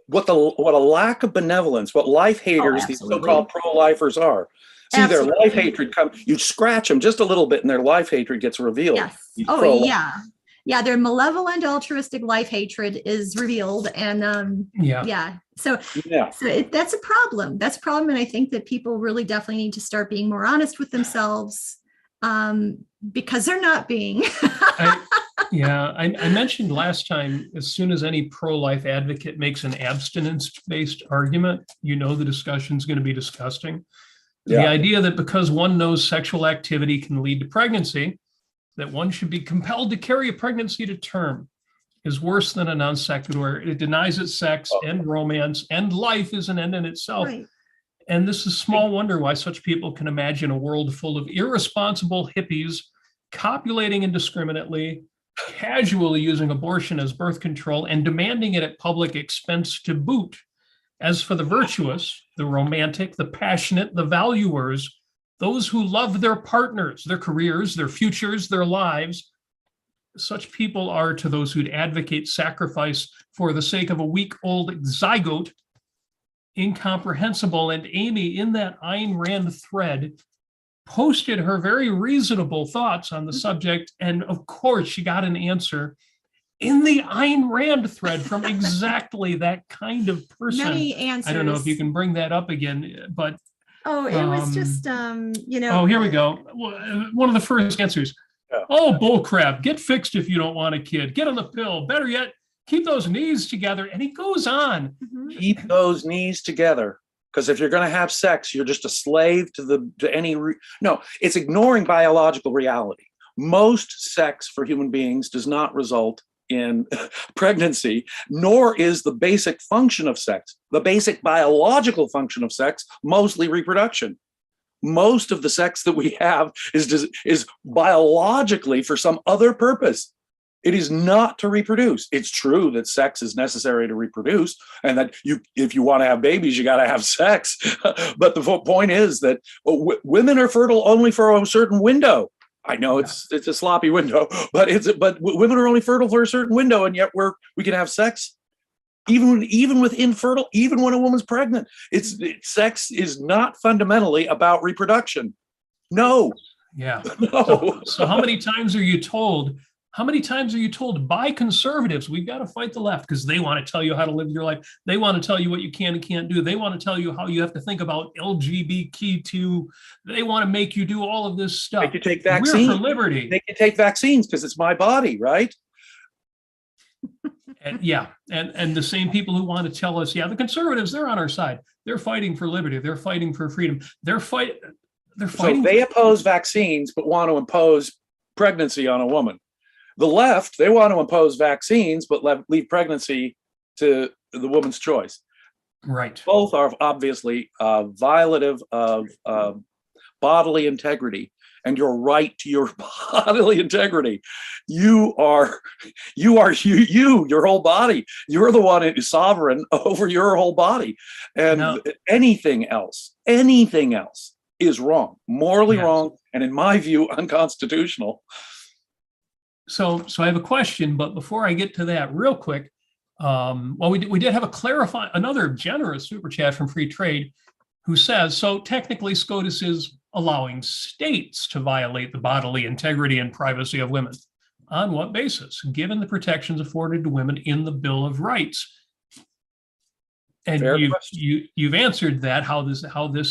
What a lack of benevolence, what life haters, these so-called pro-lifers are. See, their life hatred you scratch them just a little bit and their life hatred gets revealed. Yes. yeah, their malevolent, altruistic life hatred is revealed, and Yeah. So Yeah. that's a problem. That's a problem, and I think that people really definitely need to start being more honest with themselves, because they're not being. I mentioned last time, as soon as any pro-life advocate makes an abstinence-based argument, you know the discussion's going to be disgusting. The Yeah. idea that because one knows sexual activity can lead to pregnancy, that one should be compelled to carry a pregnancy to term is worse than a non sequitur. It denies that sex and romance and life is an end in itself. Right. And this is small wonder why such people can imagine a world full of irresponsible hippies copulating indiscriminately, casually using abortion as birth control, and demanding it at public expense to boot. As for the virtuous, the romantic, the passionate, the valuers, those who love their partners, their careers, their futures, their lives, such people are to those who'd advocate sacrifice for the sake of a week-old zygote incomprehensible. And Amy, in that Ayn Rand thread, posted her very reasonable thoughts on the subject. And of course, she got an answer in the Ayn Rand thread from exactly that kind of person. Many answers. I don't know if you can bring that up again, but oh, it was just oh, here we go. One of the first answers. Yeah. Oh, bull crap. Get fixed if you don't want a kid. Get on the pill. Better yet, keep those knees together. And he goes on. Keep those knees together. Because if you're going to have sex, you're just a slave to any. No, it's ignoring biological reality. Most sex for human beings does not result in pregnancy, nor is the basic function of sex, the basic biological function of sex, mostly reproduction. Most of the sex that we have is biologically for some other purpose. It is not to reproduce. It's true that sex is necessary to reproduce, and that if you want to have babies, you got to have sex. But the point is that women are fertile only for a certain window. I know it's a sloppy window, but women are only fertile for a certain window, and yet we can have sex. Even with infertile, even when a woman's pregnant, sex is not fundamentally about reproduction. No. Yeah. No. So how many times are you told? How many times are you told by conservatives, we've got to fight the left because they want to tell you how to live your life. They want to tell you what you can and can't do. They want to tell you how you have to think about LGBTQ. They want to make you do all of this stuff. Make you take vaccines. We're for liberty. Make you take vaccines because it's my body, right? And and the same people who want to tell us, the conservatives, they're on our side. They're fighting for liberty. They're fighting for freedom. They're fighting. So they oppose vaccines, but want to impose pregnancy on a woman. The left, they want to impose vaccines, but leave pregnancy to the woman's choice. Right. Both are obviously violative of bodily integrity and your right to your bodily integrity. You are your whole body. You're the one that is sovereign over your whole body. And anything else is wrong, morally wrong, and in my view, unconstitutional. So I have a question, but before I get to that, real quick, we did have another generous super chat from Free Trade, who says, so technically SCOTUS is allowing states to violate the bodily integrity and privacy of women. On what basis? Given the protections afforded to women in the Bill of Rights. And you've answered that, how this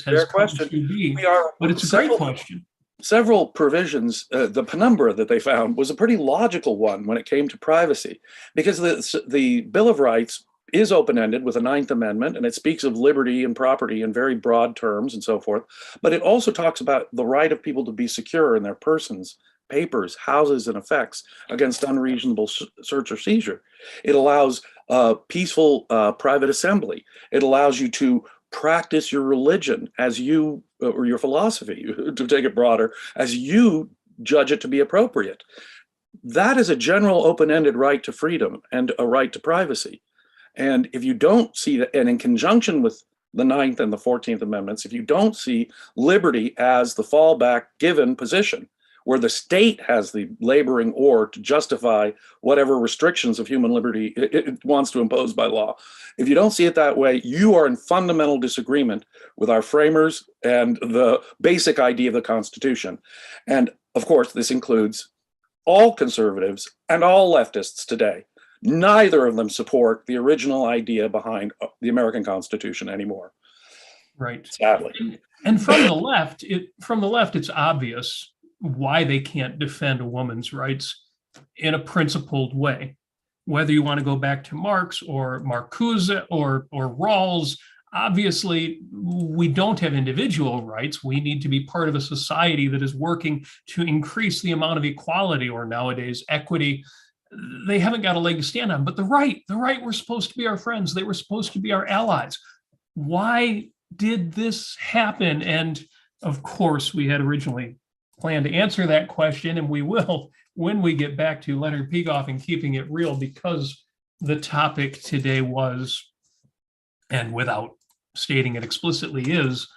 has come to be. But it's a great question. Several provisions, the penumbra that they found was a pretty logical one when it came to privacy, because the Bill of Rights is open-ended with the Ninth Amendment, and it speaks of liberty and property in very broad terms and so forth. But it also talks about the right of people to be secure in their persons, papers, houses, and effects against unreasonable search or seizure. It allows peaceful private assembly. It allows you to practice your religion or your philosophy, to take it broader, as you judge it to be appropriate. That is a general open-ended right to freedom and a right to privacy. And if you don't see that, and in conjunction with the 9th and the 14th Amendments, if you don't see liberty as the fallback given position, where the state has the laboring oar to justify whatever restrictions of human liberty it wants to impose by law. If you don't see it that way, you are in fundamental disagreement with our framers and the basic idea of the Constitution. And of course, this includes all conservatives and all leftists today, neither of them support the original idea behind the American Constitution anymore. Right. Sadly. And from the left, it's obvious why they can't defend a woman's rights in a principled way. Whether you want to go back to Marx or Marcuse or Rawls, obviously we don't have individual rights. We need to be part of a society that is working to increase the amount of equality, or nowadays equity. They haven't got a leg to stand on. But the right were supposed to be our friends. They were supposed to be our allies. Why did this happen? And of course, we had originally planned to answer that question, and we will when we get back to Leonard Peikoff and keeping it real, because the topic today was, and without stating it explicitly, is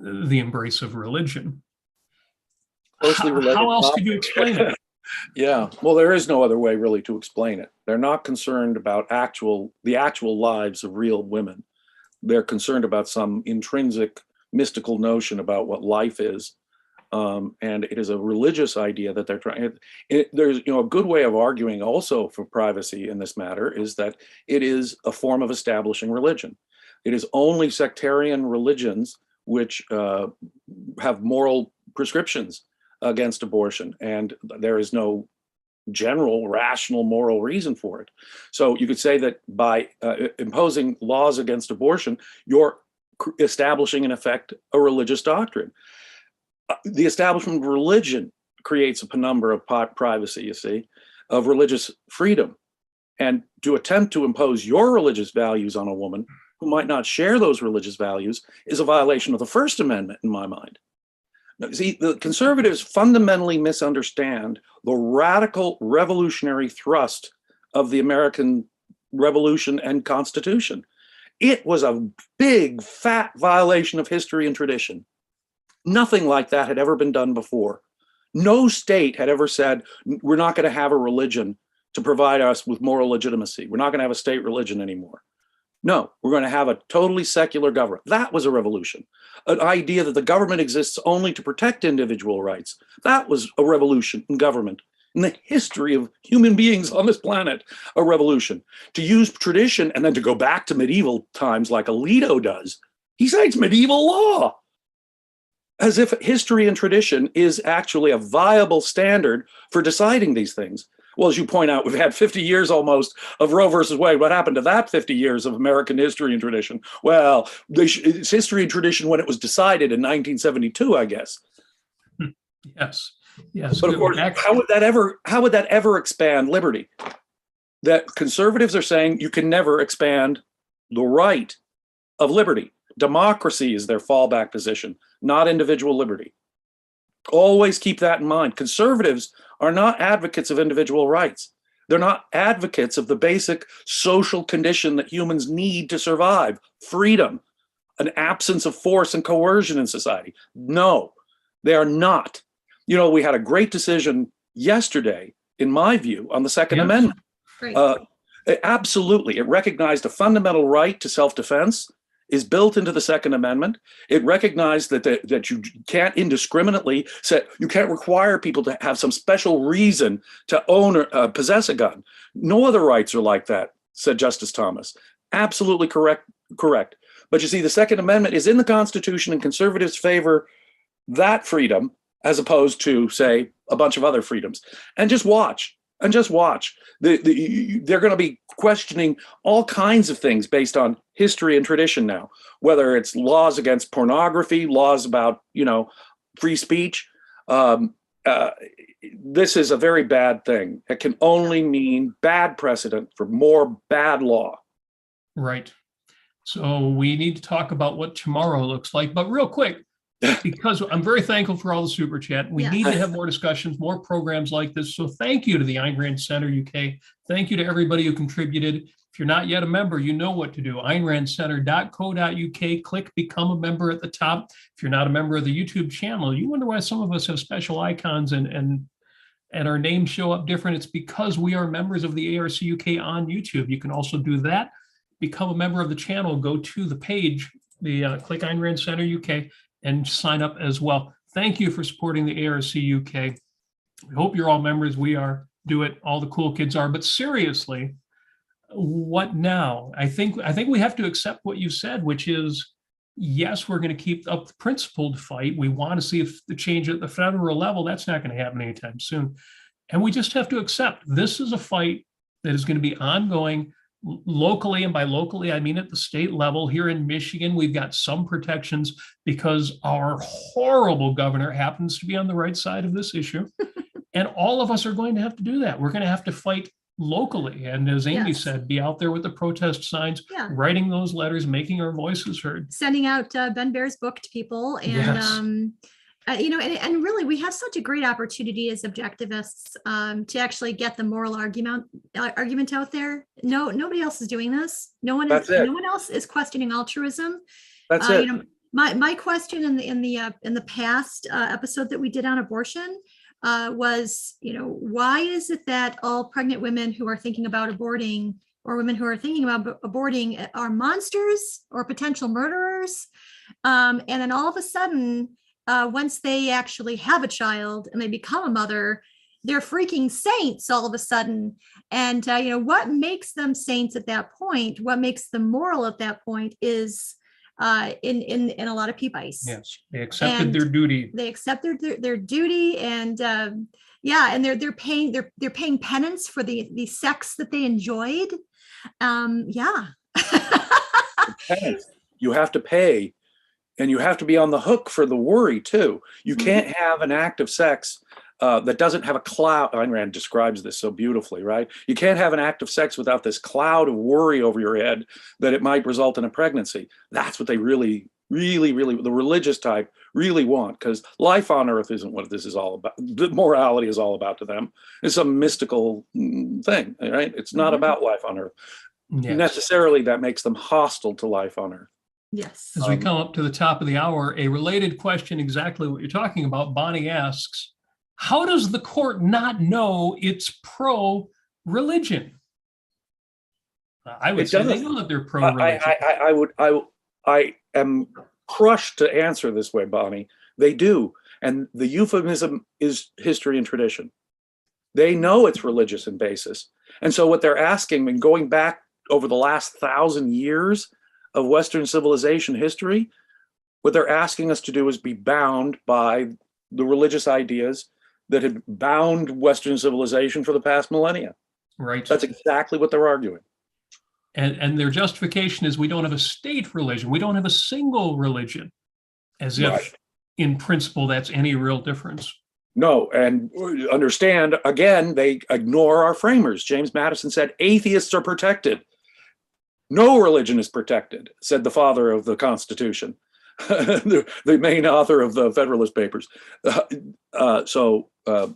the embrace of religion. Closely related How else topic. could you explain it? Yeah, well, there is no other way really to explain it. They're not concerned about the actual lives of real women. They're concerned about some intrinsic mystical notion about what life is. And it is a religious idea that they're trying. There's, a good way of arguing also for privacy in this matter is that it is a form of establishing religion. It is only sectarian religions which have moral prescriptions against abortion, and there is no general, rational, moral reason for it. So you could say that by imposing laws against abortion, you're establishing, in effect, a religious doctrine. The establishment of religion creates a penumbra of privacy, you see, of religious freedom. And to attempt to impose your religious values on a woman who might not share those religious values is a violation of the First Amendment, in my mind. Now, see, the conservatives fundamentally misunderstand the radical revolutionary thrust of the American Revolution and Constitution. It was a big, fat violation of history and tradition. Nothing like that had ever been done before. No state had ever said, we're not going to have a religion to provide us with moral legitimacy. We're not going to have a state religion anymore. No, we're going to have a totally secular government. That was a revolution. An idea that the government exists only to protect individual rights. That was a revolution in government. In the history of human beings on this planet, a revolution. To use tradition and then to go back to medieval times like Alito does. He cites medieval law as if history and tradition is actually a viable standard for deciding these things. Well, as you point out, we've had 50 years almost of Roe versus Wade. What happened to that 50 years of American history and tradition? Well, it's history and tradition when it was decided in 1972, I guess. Yes. Yes. But of course, how would that ever expand liberty? That conservatives are saying you can never expand the right of liberty. Democracy is their fallback position, not individual liberty. Always keep that in mind. Conservatives are not advocates of individual rights. They're not advocates of the basic social condition that humans need to survive, freedom, an absence of force and coercion in society. No, they are not. We had a great decision yesterday, in my view, on the Second Amendment. Great. Absolutely. It recognized a fundamental right to self-defense is built into the Second Amendment. It recognized that you can't indiscriminately say, you can't require people to have some special reason to own or possess a gun. No other rights are like that, said Justice Thomas. Absolutely correct. But you see, the Second Amendment is in the Constitution, and conservatives favor that freedom as opposed to, say, a bunch of other freedoms. And just watch. They're going to be questioning all kinds of things based on history and tradition now, whether it's laws against pornography, laws about, free speech. This is a very bad thing. It can only mean bad precedent for more bad law. Right. So we need to talk about what tomorrow looks like, but real quick, because I'm very thankful for all the super chat. We need to have more discussions, more programs like this. So thank you to the Ayn Rand Center UK. Thank you to everybody who contributed. If you're not yet a member, you know what to do. AynRandCenter.co.uk. Click Become a Member at the top. If you're not a member of the YouTube channel, you wonder why some of us have special icons and our names show up different. It's because we are members of the ARC UK on YouTube. You can also do that. Become a member of the channel. Go to the page, click Ayn Rand Center UK, and sign up as well. Thank you for supporting the ARC UK. We hope you're all members. We are. Do it. All the cool kids are. But seriously, what now? I think we have to accept what you said, which is, yes, we're going to keep up the principled fight. We want to see if the change at the federal level, that's not going to happen anytime soon. And we just have to accept this is a fight that is going to be ongoing locally. And by locally, I mean at the state level. Here in Michigan, we've got some protections because our horrible governor happens to be on the right side of this issue. And all of us are going to have to do that. We're going to have to fight locally. And as Amy said, be out there with the protest signs, writing those letters, making our voices heard. Sending out Ben Baer's book to people. And, and really, we have such a great opportunity as objectivists to actually get the moral argument out there. Nobody else is doing this. No one else is questioning altruism. That's it. My question in the past episode that we did on abortion was, why is it that all pregnant women who are thinking about aborting or women who are thinking about aborting are monsters or potential murderers? And then all of a sudden, once they actually have a child and they become a mother, they're freaking saints all of a sudden. And, what makes them saints at that point, what makes them moral at that point is in a lot of people. Yes, they accepted their duty. They accept their duty, and and they're paying penance for the sex that they enjoyed. Penance. You have to pay, and you have to be on the hook for the worry too. You can't have an act of sex that doesn't have a cloud. Ayn Rand describes this so beautifully, right? You can't have an act of sex without this cloud of worry over your head that it might result in a pregnancy. That's what they really, the religious type really want, because life on earth isn't what this is all about. The morality is all about to them. It's a mystical thing, right? It's not about life on earth. Yes. Necessarily, that makes them hostile to life on earth. Yes. As we come up to the top of the hour, a related question, exactly what you're talking about. Bonnie asks, how does the court not know it's pro-religion? I would say they know that they're pro-religion. I am crushed to answer this way, Bonnie. They do. And the euphemism is history and tradition. They know it's religious in basis. And so what they're asking, and going back over the last 1,000 years of Western civilization history, what they're asking us to do is be bound by the religious ideas that had bound Western civilization for the past millennia. Right. That's exactly what they're arguing. And their justification is we don't have a state religion. We don't have a single religion, as if in principle that's any real difference. No, and understand, again, they ignore our framers. James Madison said, atheists are protected. No religion is protected, said the father of the Constitution, the main author of the Federalist Papers.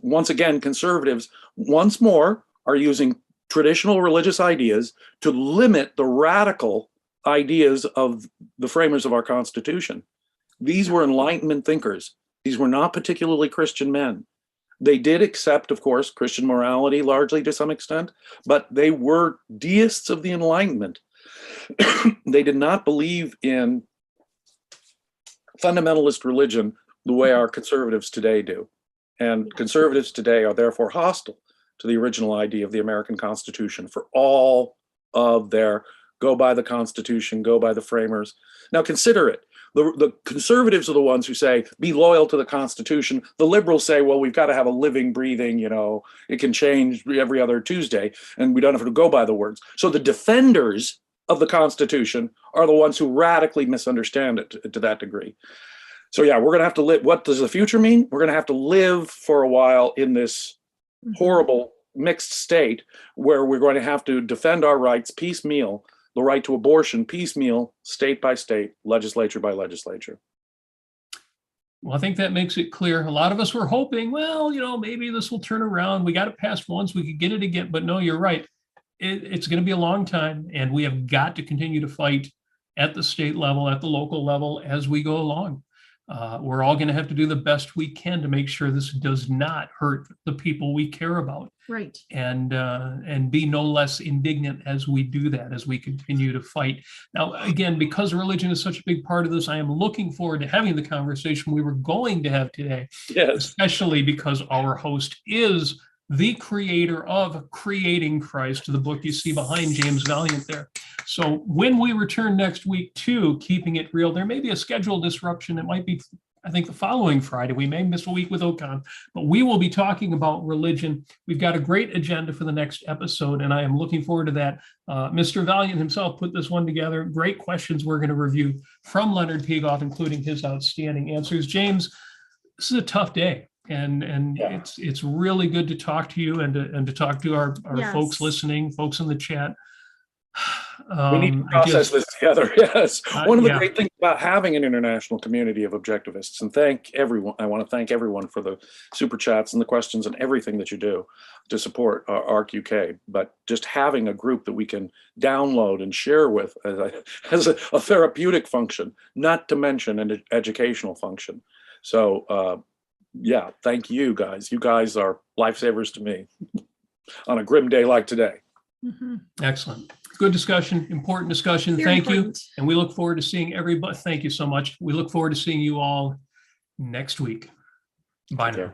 Once again, conservatives, once more, are using traditional religious ideas to limit the radical ideas of the framers of our Constitution. These were Enlightenment thinkers. These were not particularly Christian men. They did accept, of course, Christian morality largely to some extent, but they were deists of the Enlightenment. They did not believe in fundamentalist religion the way our conservatives today do. And conservatives today are therefore hostile to the original idea of the American Constitution for all of their go by the Constitution, go by the framers. Now consider it. The conservatives are the ones who say, be loyal to the Constitution. The liberals say, well, we've got to have a living, breathing, it can change every other Tuesday, and we don't have to go by the words. So the defenders of the Constitution are the ones who radically misunderstand it to that degree. So yeah, we're going to have to live. What does the future mean? We're going to have to live for a while in this horrible mixed state where we're going to have to defend our rights piecemeal, the right to abortion piecemeal, state by state, legislature by legislature. Well, I think that makes it clear. A lot of us were hoping, well, maybe this will turn around. We got it passed once, we could get it again. But no, you're right. It's going to be a long time, and we have got to continue to fight at the state level, at the local level as we go along. We're all going to have to do the best we can to make sure this does not hurt the people we care about. Right. And be no less indignant as we do that, as we continue to fight. Now, again, because religion is such a big part of this, I am looking forward to having the conversation we were going to have today, Yes. especially because our host is the creator of Creating Christ, the book you see behind James Valliant there. So when we return next week to Keeping It Real, there may be a schedule disruption. It might be, I think, the following Friday. We may miss a week with Ocon, but we will be talking about religion. We've got a great agenda for the next episode, and I am looking forward to that. Mr. Valliant himself put this one together. Great questions we're going to review from Leonard Pegoff, including his outstanding answers. James, this is a tough day. And Yeah. it's really good to talk to you and to talk to our Yes. folks listening, folks in the chat. We need to process this together. Yes. One of the yeah. great things about having an international community of objectivists, and thank everyone. I want to thank everyone for the super chats and the questions and everything that you do to support ARCUK. But just having a group that we can download and share with as a therapeutic function, not to mention an educational function. So, yeah, thank you guys. You guys are lifesavers to me on a grim day like today. Mm-hmm. Excellent. Good discussion, important discussion. Very Thank you. important. And we look forward to seeing everybody. Thank you so much. We look forward to seeing you all next week. Bye now. Okay.